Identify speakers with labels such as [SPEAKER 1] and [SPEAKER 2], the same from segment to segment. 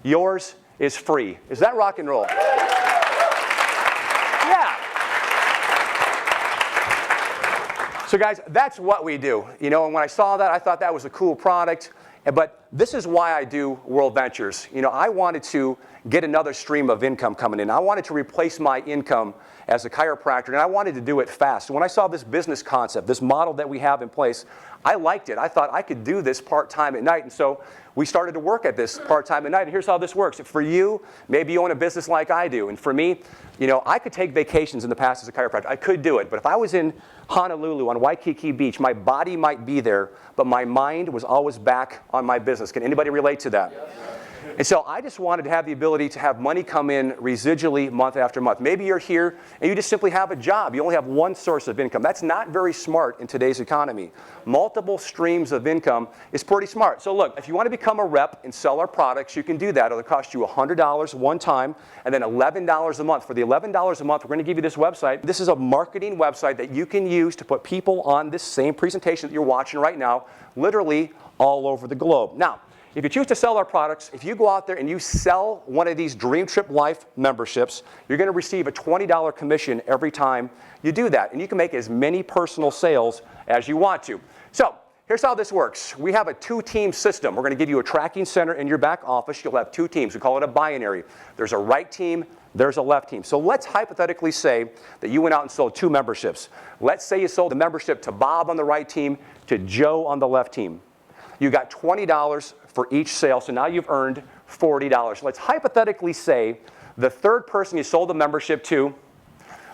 [SPEAKER 1] Yours is free. Is that rock and roll? Yeah. So guys, that's what we do. You know, and when I saw that, I thought that was a cool product. But this is why I do World Ventures. You know, I wanted to get another stream of income coming in. I wanted to replace my income as a chiropractor, and I wanted to do it fast. When I saw this business concept, this model that we have in place, I liked it. I thought I could do this part-time at night, and so we started to work at this part-time at night, and here's how this works. For you, maybe you own a business like I do, and for me, you know, I could take vacations in the past as a chiropractor. I could do it, but if I was in Honolulu on Waikiki Beach, my body might be there, but my mind was always back on my business. Can anybody relate to that? And so I just wanted to have the ability to have money come in residually month after month. Maybe you're here and you just simply have a job. You only have one source of income. That's not very smart in today's economy. Multiple streams of income is pretty smart. So look, if you want to become a rep and sell our products, you can do that. It'll cost you $100 one time and then $11 a month. For the $11 a month, we're going to give you this website. This is a marketing website that you can use to put people on this same presentation that you're watching right now, literally all over the globe. Now, if you choose to sell our products, if you go out there and you sell one of these Dream Trip Life memberships, you're going to receive a $20 commission every time you do that. And you can make as many personal sales as you want to. So here's how this works. We have a two-team system. We're going to give you a tracking center in your back office. You'll have two teams. We call it a binary. There's a right team. There's a left team. So let's hypothetically say that you went out and sold two memberships. Let's say you sold the membership to Bob on the right team, to Joe on the left team. You got $20 for each sale, so now you've earned $40. Let's hypothetically say the third person you sold the membership to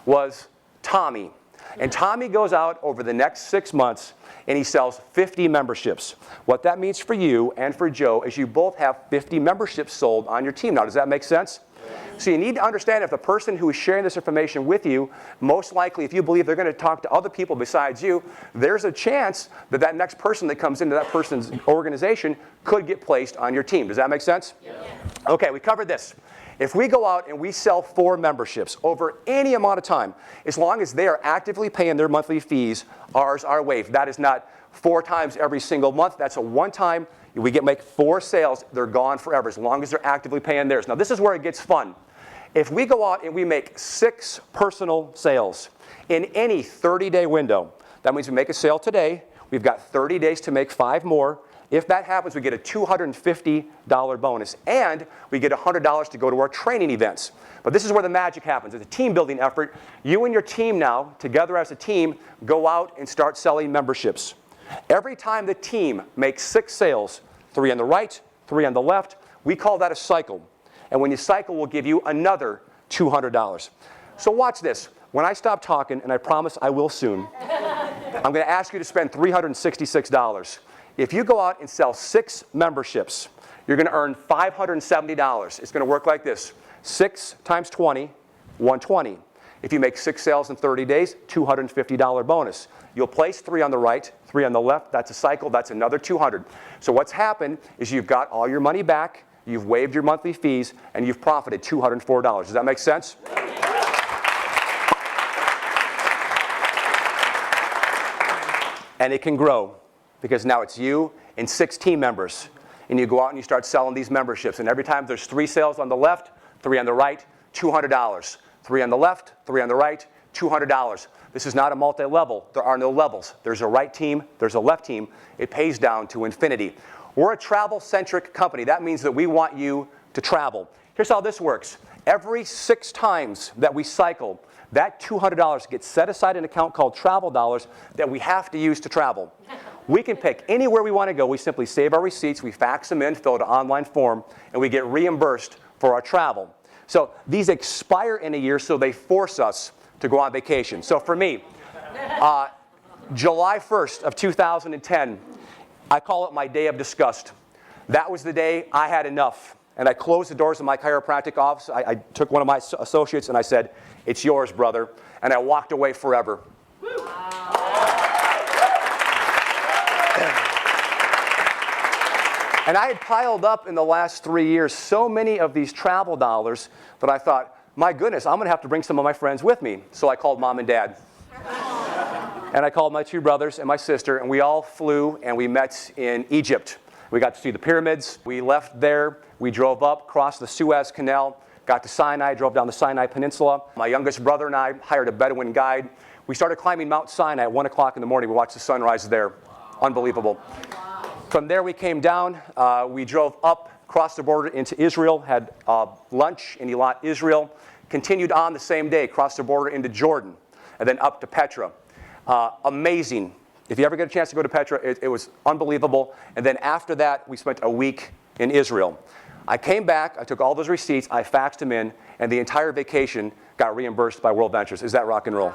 [SPEAKER 1] was Tommy. And Tommy goes out over the next 6 months and he sells 50 memberships. What that means for you and for Joe is you both have 50 memberships sold on your team. Now, does that make sense? So you need to understand if the person who is sharing this information with you, most likely if you believe they're going to talk to other people besides you, there's a chance that that next person that comes into that person's organization could get placed on your team. Does that make sense? Yeah. Okay, we covered this. If we go out and we sell 4 memberships over any amount of time, as long as they are actively paying their monthly fees, ours are waived. That is not 4 times every single month. That's a one-time. We make 4 sales, they're gone forever, as long as they're actively paying theirs. Now, this is where it gets fun. If we go out and we make 6 personal sales in any 30-day window, that means we make a sale today, we've got 30 days to make 5 more. If that happens, we get a $250 bonus, and we get $100 to go to our training events. But this is where the magic happens. It's a team-building effort. You and your team now, together as a team, go out and start selling memberships. Every time the team makes 6 sales, 3 on the right, 3 on the left, we call that a cycle. And when you cycle, we'll give you another $200. So watch this. When I stop talking, and I promise I will soon, I'm going to ask you to spend $366. If you go out and sell 6 memberships, you're going to earn $570. It's going to work like this. 6 times 20, 120. If you make 6 sales in 30 days, $250 bonus. You'll place 3 on the right, 3 on the left. That's a cycle. That's another $200. So what's happened is you've got all your money back, you've waived your monthly fees, and you've profited $204. Does that make sense? And it can grow because now it's you and 6 team members. And you go out and you start selling these memberships. And every time there's 3 sales on the left, 3 on the right, $200. 3 on the left, 3 on the right, $200. This is not a multi-level. There are no levels. There's a right team, there's a left team. It pays down to infinity. We're a travel-centric company. That means that we want you to travel. Here's how this works. Every 6 times that we cycle, that $200 gets set aside in an account called travel dollars that we have to use to travel. We can pick anywhere we want to go. We simply save our receipts, we fax them in, fill out an online form, and we get reimbursed for our travel. So these expire in a year, so they force us to go on vacation. So for me, July 1st of 2010, I call it my day of disgust. That was the day I had enough. And I closed the doors of my chiropractic office. I took one of my associates and I said, "It's yours, brother." And I walked away forever. And I had piled up in the last 3 years so many of these travel dollars that I thought, my goodness, I'm going to have to bring some of my friends with me. So I called Mom and Dad. And I called my 2 brothers and my sister, and we all flew and we met in Egypt. We got to see the pyramids. We left there. We drove up, crossed the Suez Canal, got to Sinai, drove down the Sinai Peninsula. My youngest brother and I hired a Bedouin guide. We started climbing Mount Sinai at 1 o'clock in the morning. We watched the sunrise there. Wow. Unbelievable. Wow. From there we came down. We drove up, crossed the border into Israel, had lunch in Eilat, Israel. Continued on the same day, crossed the border into Jordan, and then up to Petra. Amazing. If you ever get a chance to go to Petra, it was unbelievable. And then after that, we spent a week in Israel. I came back, I took all those receipts, I faxed them in, and the entire vacation got reimbursed by World Ventures. Is that rock and roll?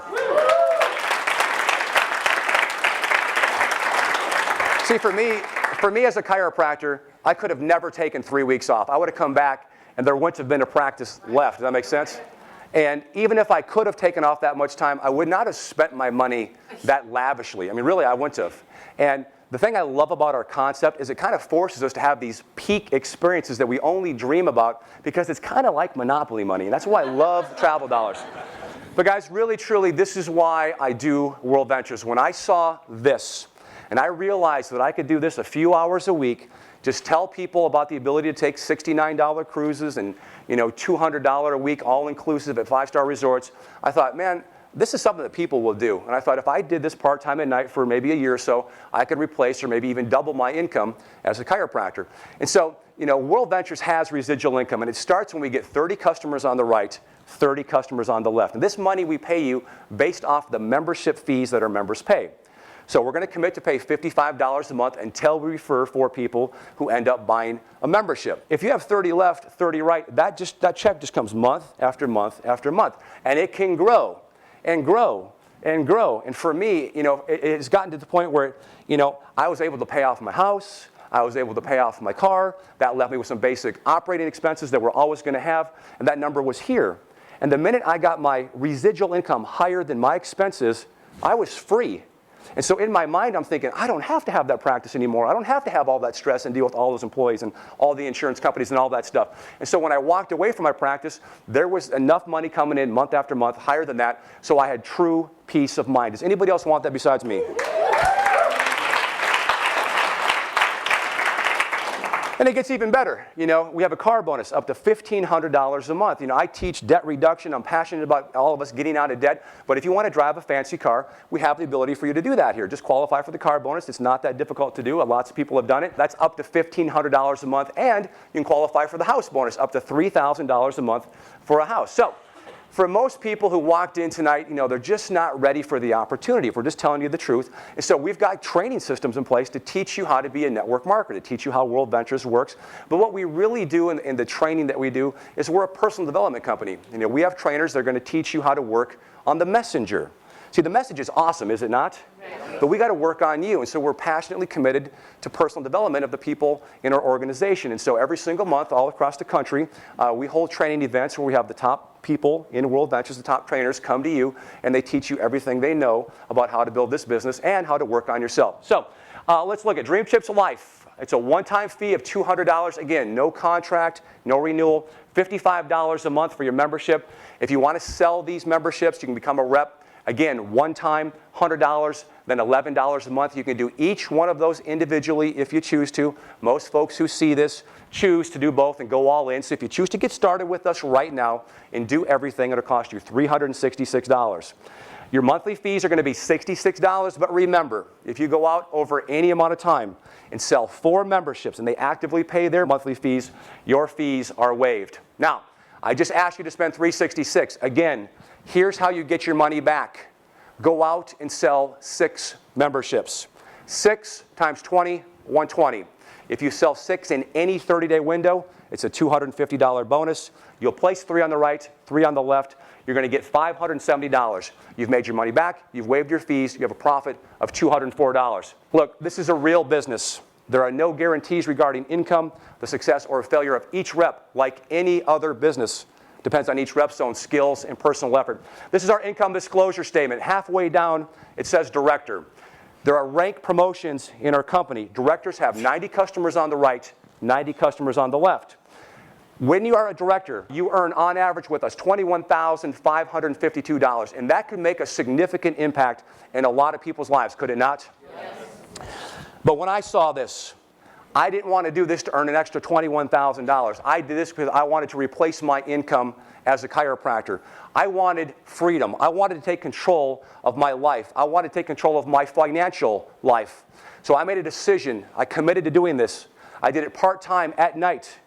[SPEAKER 1] See, for me as a chiropractor, I could have never taken 3 weeks off. I would have come back and there wouldn't have been a practice left. Does that make sense? And even if I could have taken off that much time, I would not have spent my money that lavishly. I mean, really, I wouldn't have. And the thing I love about our concept is it kind of forces us to have these peak experiences that we only dream about because it's kind of like Monopoly money. And that's why I love travel dollars. But guys, really, truly, this is why I do World Ventures. When I saw this, and I realized that I could do this a few hours a week, just tell people about the ability to take $69 cruises and $200 a week all-inclusive at 5-star resorts, I thought, man, this is something that people will do. And I thought if I did this part-time at night for maybe a year or so, I could replace or maybe even double my income as a chiropractor. And so, World Ventures has residual income, and it starts when we get 30 customers on the right, 30 customers on the left. And this money we pay you based off the membership fees that our members pay. So we're going to commit to pay $55 a month until we refer 4 people who end up buying a membership. If you have 30 left, 30 right, that check just comes month after month after month. And it can grow and grow and grow. And for me, it's gotten to the point where, I was able to pay off my house. I was able to pay off my car. That left me with some basic operating expenses that we're always going to have. And that number was here. And the minute I got my residual income higher than my expenses, I was free. And so in my mind, I'm thinking, I don't have to have that practice anymore. I don't have to have all that stress and deal with all those employees and all the insurance companies and all that stuff. And so when I walked away from my practice, there was enough money coming in month after month, higher than that, so I had true peace of mind. Does anybody else want that besides me? And it gets even better. We have a car bonus up to $1,500 a month. I teach debt reduction. I'm passionate about all of us getting out of debt. But if you want to drive a fancy car, we have the ability for you to do that here. Just qualify for the car bonus. It's not that difficult to do. Lots of people have done it. That's up to $1,500 a month. And you can qualify for the house bonus, up to $3,000 a month for a house. So for most people who walked in tonight, they're just not ready for the opportunity, if we're just telling you the truth. And so we've got training systems in place to teach you how to be a network marketer, to teach you how World Ventures works. But what we really do in the training that we do is we're a personal development company. We have trainers that are going to teach you how to work on the messenger. See, the message is awesome, is it not? Right. But we got to work on you. And so we're passionately committed to personal development of the people in our organization. And so every single month, all across the country, we hold training events where we have the top people in World Ventures, the top trainers, come to you, and they teach you everything they know about how to build this business and how to work on yourself. So let's look at Dream Chips Life. It's a one-time fee of $200. Again, no contract, no renewal, $55 a month for your membership. If you want to sell these memberships, you can become a rep. Again, one time, $100, then $11 a month. You can do each one of those individually if you choose to. Most folks who see this choose to do both and go all in. So if you choose to get started with us right now and do everything, it'll cost you $366. Your monthly fees are going to be $66, but remember, if you go out over any amount of time and sell 4 memberships and they actively pay their monthly fees, your fees are waived. Now, I just asked you to spend $366. Again, here's how you get your money back. Go out and sell 6 memberships. 6 times 20, 120. If you sell 6 in any 30-day window, it's a $250 bonus. You'll place 3 on the right, 3 on the left. You're going to get $570. You've made your money back. You've waived your fees. You have a profit of $204. Look, this is a real business. There are no guarantees regarding income, the success or failure of each rep, like any other business. Depends on each rep's own skills and personal effort. This is our income disclosure statement. Halfway down, it says director. There are rank promotions in our company. Directors have 90 customers on the right, 90 customers on the left. When you are a director, you earn on average with us $21,552, and that could make a significant impact in a lot of people's lives, could it not? Yes. But when I saw this, I didn't want to do this to earn an extra $21,000. I did this because I wanted to replace my income as a chiropractor. I wanted freedom. I wanted to take control of my life. I wanted to take control of my financial life. So I made a decision. I committed to doing this. I did it part-time at night.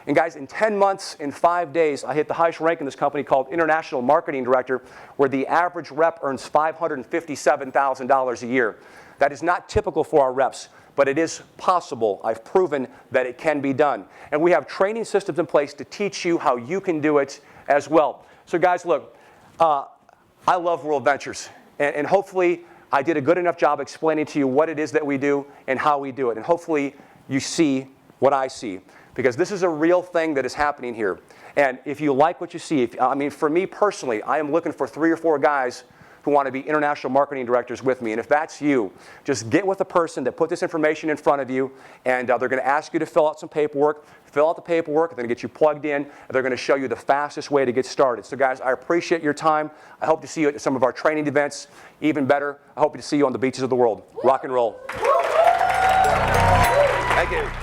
[SPEAKER 1] And guys, in 10 months, in 5 days, I hit the highest rank in this company called International Marketing Director, where the average rep earns $557,000 a year. That is not typical for our reps, but it is possible. I've proven that it can be done. And we have training systems in place to teach you how you can do it as well. So guys, look, I love World Ventures. And hopefully, I did a good enough job explaining to you what it is that we do and how we do it. And hopefully, you see what I see. Because this is a real thing that is happening here. And if you like what you see, I mean, for me personally, I am looking for 3 or 4 guys who want to be international marketing directors with me. And if that's you, just get with a person that put this information in front of you, and they're going to ask you to fill out some paperwork. Fill out the paperwork, they're going to get you plugged in, and they're going to show you the fastest way to get started. So guys, I appreciate your time. I hope to see you at some of our training events. Even better, I hope to see you on the beaches of the world. Rock and roll. Thank you.